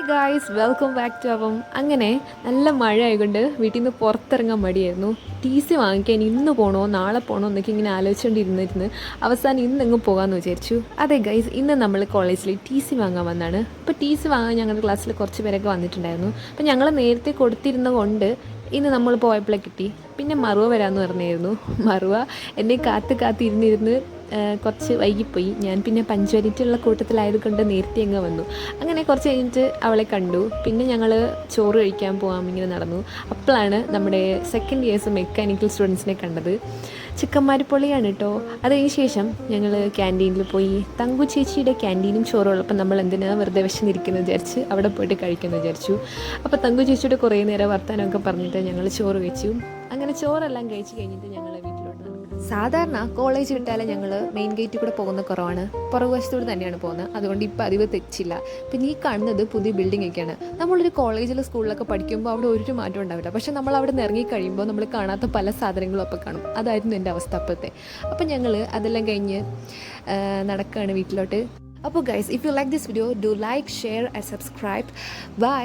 Guys welcome back to അപ്പം അങ്ങനെ നല്ല മഴ ആയതുകൊണ്ട് വീട്ടിൽ നിന്ന് പുറത്തിറങ്ങാൻ മടിയായിരുന്നു. ടി സി വാങ്ങിക്കാൻ ഇന്ന് പോകണോ നാളെ പോകണോ എന്നൊക്കെ ഇങ്ങനെ ആലോചിച്ചുകൊണ്ടിരുന്നിരുന്ന് അവസാനം ഇന്നെങ്ങും പോകാമെന്ന് വിചാരിച്ചു. അതെ ഗൈസ്, ഇന്ന് നമ്മൾ കോളേജിൽ ടി സി വാങ്ങാൻ വന്നതാണ്. അപ്പോൾ ടി സി വാങ്ങാൻ ഞങ്ങളുടെ ക്ലാസ്സിൽ കുറച്ച് പേരൊക്കെ വന്നിട്ടുണ്ടായിരുന്നു. അപ്പോൾ ഞങ്ങൾ നേരത്തെ കൊടുത്തിരുന്നത് കൊണ്ട് ഇന്ന് നമ്മൾ പോയപ്പോഴേ കിട്ടി. പിന്നെ മറുവ വരാമെന്ന് പറഞ്ഞായിരുന്നു. മറുവ എന്നെ കാത്തിരുന്നിരുന്ന് കുറച്ച് വൈകിപ്പോയി. ഞാൻ പിന്നെ പഞ്ച്വാലിറ്റിയുള്ള കൂട്ടത്തിലായത് കൊണ്ട് നേരത്തെ അങ്ങ് വന്നു. അങ്ങനെ കുറച്ച് കഴിഞ്ഞിട്ട് അവളെ കണ്ടു. പിന്നെ ഞങ്ങൾ ചോറ് കഴിക്കാൻ പോകാം ഇങ്ങനെ നടന്നു. അപ്പോഴാണ് നമ്മുടെ സെക്കൻഡ് ഇയേഴ്സ് മെക്കാനിക്കൽ സ്റ്റുഡൻസിനെ കണ്ടത്. ചിക്കന്മാർ പൊളിയാണ് കേട്ടോ. അത് കഴിഞ്ഞ ശേഷം ഞങ്ങൾ ക്യാൻറ്റീനിൽ പോയി. തങ്കു ചേച്ചിയുടെ ക്യാൻറ്റീനും ചോറുള്ളപ്പോൾ നമ്മൾ എന്തിനാണ് വെറുതെ വിശന്നിരിക്കുന്നത് വിചാരിച്ച് അവിടെ പോയിട്ട് കഴിക്കുമെന്ന് വിചാരിച്ചു. അപ്പോൾ തങ്കു ചേച്ചിയുടെ കുറേ നേരം വർത്താനമൊക്കെ പറഞ്ഞിട്ട് ഞങ്ങൾ ചോറ് കഴിച്ചു. അങ്ങനെ ചോറെല്ലാം കഴിച്ച് കഴിഞ്ഞിട്ട് ഞങ്ങൾ വീട്ടിലോട്ട് നടക്കും. സാധാരണ കോളേജ് വിട്ടാലും ഞങ്ങൾ മെയിൻ ഗേറ്റിൽ കൂടെ പോകുന്ന കുറവാണ്, പുറകുവശത്തൂടെ തന്നെയാണ് പോകുന്നത്. അതുകൊണ്ട് ഇപ്പോൾ പതിവ് തെച്ചില്ല. പിന്നെ ഈ കാണുന്നത് പുതിയ ബിൽഡിംഗ് ഒക്കെയാണ്. നമ്മളൊരു കോളേജിൽ സ്കൂളിലൊക്കെ പഠിക്കുമ്പോൾ അവിടെ ഒരു മാറ്റം ഉണ്ടാവില്ല. പക്ഷേ നമ്മൾ അവിടെ നിന്ന് ഇറങ്ങിക്കഴിയുമ്പോൾ നമ്മൾ കാണാത്ത പല സാധനങ്ങളും അപ്പോൾ കാണും. അതായിരുന്നു എൻ്റെ അവസ്ഥ അപ്പോഴത്തെ. അപ്പോൾ ഞങ്ങൾ അതെല്ലാം കഴിഞ്ഞ് നടക്കുകയാണ് വീട്ടിലോട്ട്. അപ്പോൾ guys, if you like this video, do like, share and subscribe. By.